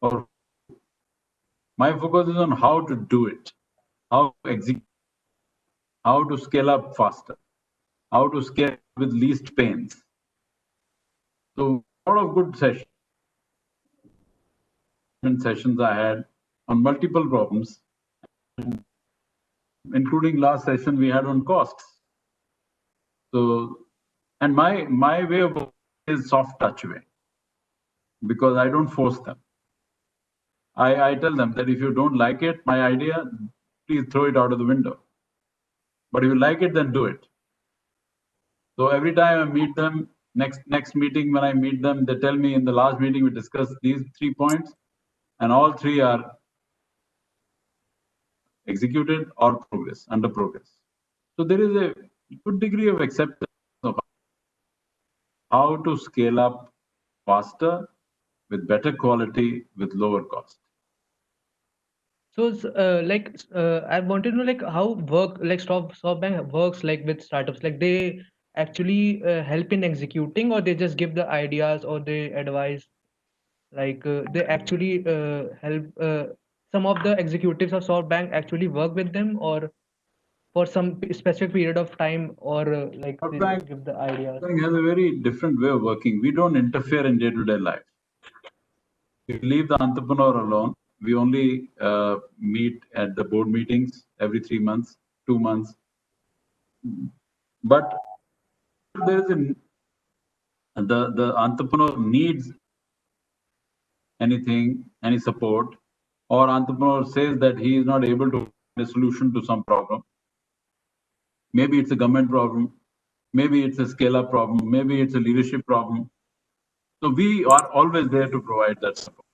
or my focus is on how to do it, how to execute, how to scale up faster, how to scale with least pains. So a lot of good sessions I had on multiple problems, including last session we had on costs. So, and my way of working is soft touch way, because I don't force them. I tell them that if you don't like it, my idea, please throw it out of the window. But if you like it, then do it. So every time I meet them, next meeting when I meet them, they tell me in the last meeting we discussed these 3 points, and all 3 are executed or under progress. So there is a good degree of acceptance of how to scale up faster with better quality with lower cost. So, I wanted to know like how SoftBank works like with startups. Like they actually help in executing, or they just give the ideas, or they advise. Like they actually help. Some of the executives of SoftBank actually work with them, or for some specific period of time, or like they SoftBank just give the ideas. has a very different way of working. We don't interfere in day-to-day life. We leave the entrepreneur alone. We only meet at the board meetings every 3 months, 2 months. But there is the entrepreneur needs anything, any support, or entrepreneur says that he is not able to find a solution to some problem. Maybe it's a government problem, maybe it's a scale-up problem, maybe it's a leadership problem. So we are always there to provide that support.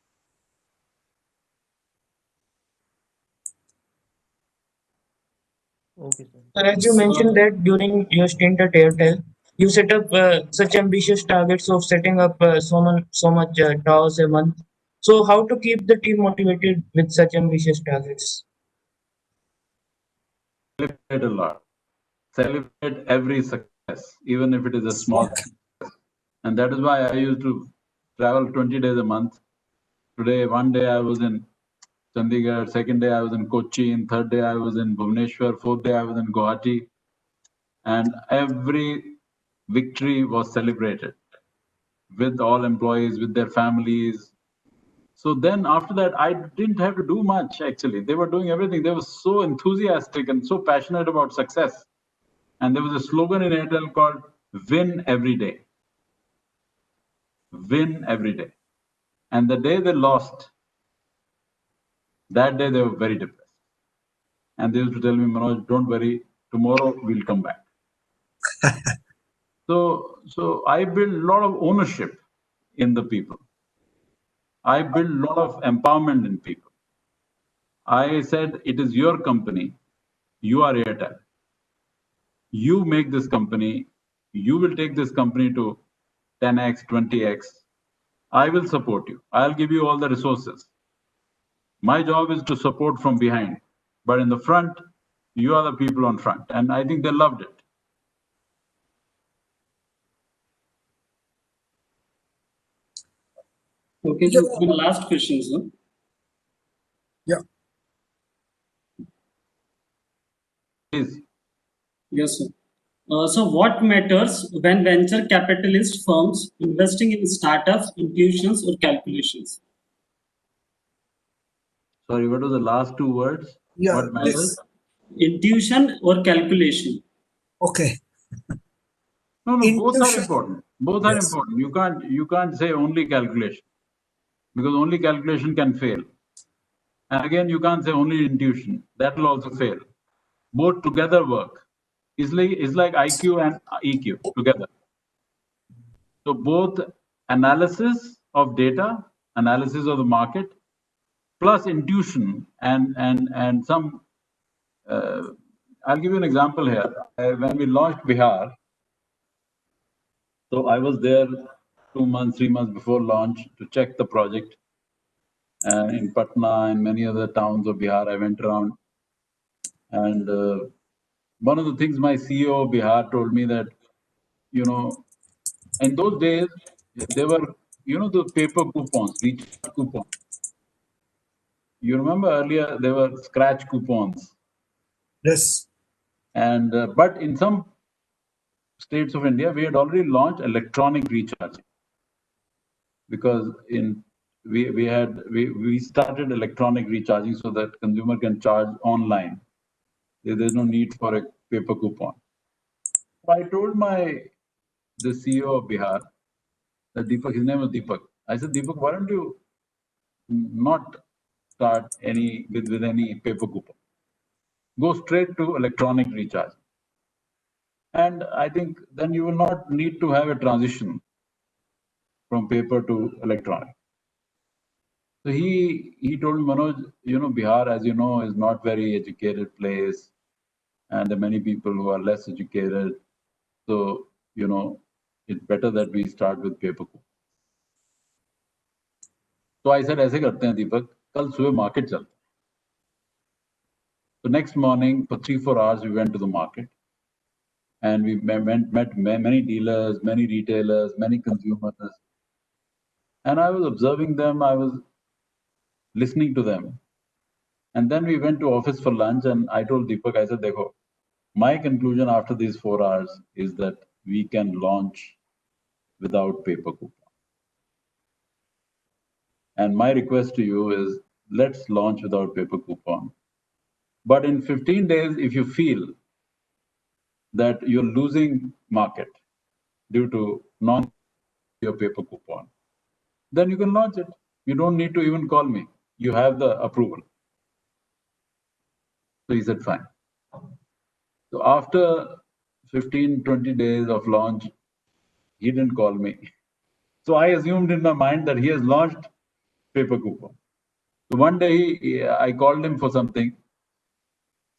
Okay, sir. So as you mentioned that during your stint at Airtel, you set up such ambitious targets of setting up so much DAOs a month. So how to keep the team motivated with such ambitious targets? Celebrate a lot. Celebrate every success, even if it is a small. And that is why I used to travel 20 days a month. Today, one day I was in Chandigarh, second day I was in Kochi, third day I was in Bhubaneswar, fourth day I was in Guwahati. And every victory was celebrated with all employees, with their families. So then after that, I didn't have to do much actually. They were doing everything. They were so enthusiastic and so passionate about success. And there was a slogan in Airtel called "Win every day." Win every day. And the day they lost, that day they were very depressed. And they used to tell me, Manoj, don't worry, tomorrow we'll come back. So I built a lot of ownership in the people. I built a lot of empowerment in people. I said, it is your company. You are Airtel. You make this company. You will take this company to 10x, 20x. I will support you. I'll give you all the resources. My job is to support from behind. But in the front, you are the people on front. And I think they loved it. Okay, so one last question, sir. Yeah. Please. Yes, sir. So what matters when venture capitalist firms investing in startups, intuitions, or calculations? Sorry, what was the last 2 words? Yeah, What matters? Intuition or calculation? Okay. No, both are Intuition. important. Both are important. You can't say only calculation, because only calculation can fail. And again, you can't say only intuition. That will also fail. Both together work. It's like IQ and EQ together. So both analysis of data, analysis of the market, plus intuition and some. I'll give you an example here. When we launched Bihar, so I was there 2 months, 3 months before launch to check the project. In Patna and many other towns of Bihar, I went around. And one of the things my CEO of Bihar told me that, in those days, there were, the paper coupons, recharge coupons. You remember earlier, there were scratch coupons. Yes. And but in some states of India, we had already launched electronic recharging, because we started electronic recharging so that consumer can charge online. There's no need for a paper coupon. I told the CEO of Bihar, that Deepak, his name was Deepak. I said, Deepak, why don't you not start with any paper coupon? Go straight to electronic recharge. And I think then you will not need to have a transition from paper to electronic. So he told me, Manoj, Bihar, as you know, is not very educated place, and there are many people who are less educated. So, it's better that we start with paper. So I said, ऐसे करते हैं दीपक, कल सुबह market चलते हैं. So next morning, for 3-4 hours, we went to the market, and we met many dealers, many retailers, many consumers, and I was observing them. I was listening to them, and then we went to office for lunch. And I told Deepak, I said, "Dekho, my conclusion after these 4 hours is that we can launch without paper coupon. And my request to you is, let's launch without paper coupon. But in 15 days, if you feel that you're losing market due to non your paper coupon, then you can launch it. You don't need to even call me. You have the approval." So he said, fine. So after 15-20 days of launch, he didn't call me. So I assumed in my mind that he has launched paper coupon. So one day I called him for something.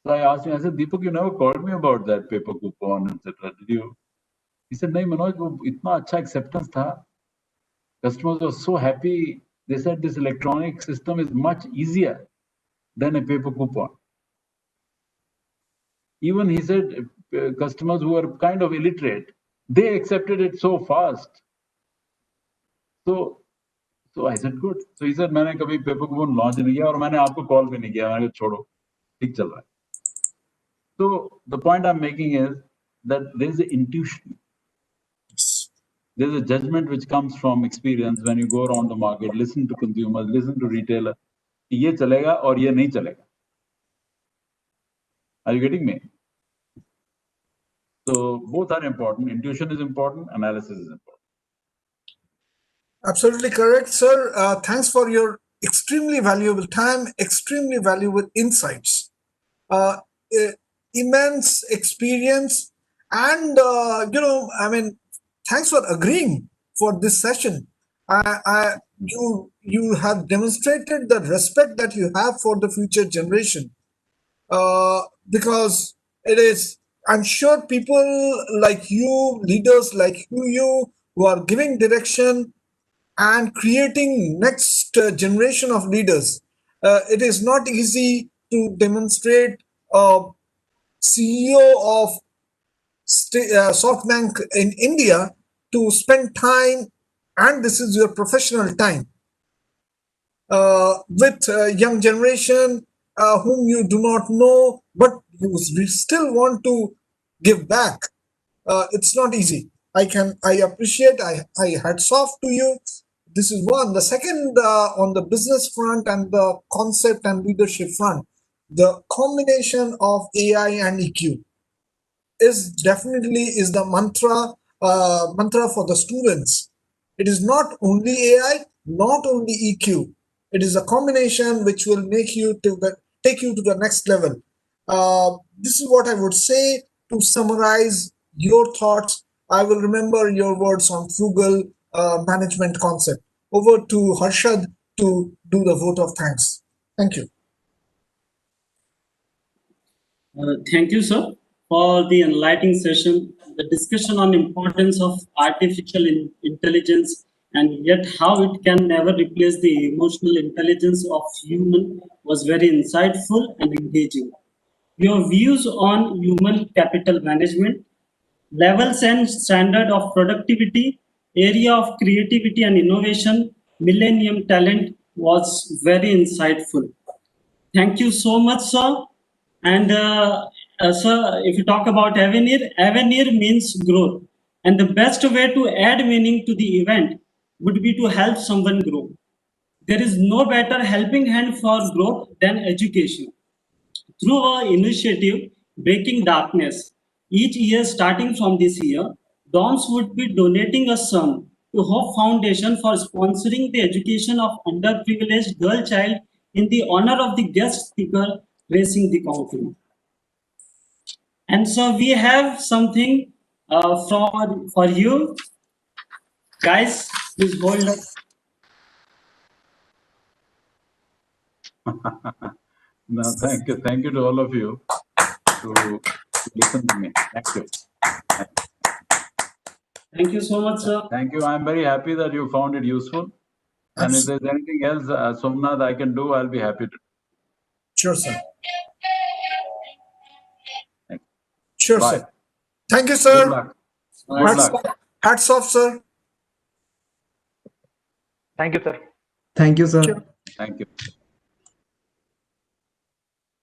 So I asked him, I said, Deepak, you never called me about that paper coupon, etc. Did you? He said, "No, Manoj, wo itna acha acceptance tha. Customers were so happy. They said this electronic system is much easier than a paper coupon." Even he said customers who are kind of illiterate, they accepted it so fast. So I said, good. So he said, मैंने कभी paper coupon launch नहीं किया और मैंने आपको call भी नहीं किया. मैंने कहा छोड़ो, ठीक चल रहा है. So the point I'm making is that there is an intuition. There is a judgment which comes from experience when you go around the market, listen to consumers, listen to retailer. ये चलेगा और ये नहीं चलेगा. Are you getting me? So both are important. Intuition is important. Analysis is important. Absolutely correct, sir. Thanks for your extremely valuable time, extremely valuable insights, uh, immense experience, and thanks for agreeing for this session. You have demonstrated the respect that you have for the future generation, because it is. I'm sure people like you, leaders like you, who are giving direction and creating next generation of leaders. It is not easy to demonstrate a CEO of SoftBank in India to spend time, and this is your professional time, with young generation whom you do not know, but you still want to give back. It's not easy. I appreciate. I hats off to you. This is one. The second, on the business front and the concept and leadership front, the combination of AI and EQ is definitely the mantra for the students. It is not only AI, not only EQ. It is a combination which will make you take you to the next level. This is what I would say to summarize your thoughts. I will remember your words on frugal management concept. Over to Harshad to do the vote of thanks. Thank you. Thank you, sir, for the enlightening session. The discussion on importance of artificial intelligence and yet how it can never replace the emotional intelligence of human was very insightful and engaging. Your views on human capital management, levels and standard of productivity, area of creativity and innovation, Millennium Talent was very insightful. Thank you so much, sir. And sir, if you talk about Avenir, Avenir means growth. And the best way to add meaning to the event would be to help someone grow. There is no better helping hand for growth than education. Through our initiative, Breaking Darkness, each year starting from this year, DOMS would be donating a sum to Hope Foundation for sponsoring the education of underprivileged girl child in the honor of the guest speaker raising the country. And so we have something for you guys. Please hold up. No, thank you to all of you to listen to me. Thank you. Thank you so much, sir. Thank you. I'm very happy that you found it useful. And if there's anything else, Somnath, I can do, I'll be happy to. Sure, sir. Thank you. Sure, Bye. sir. Thank you, Good sir. luck. Good Hats, luck. hats off, sir. Thank you, sir. Thank you, sir. Sure. Thank you.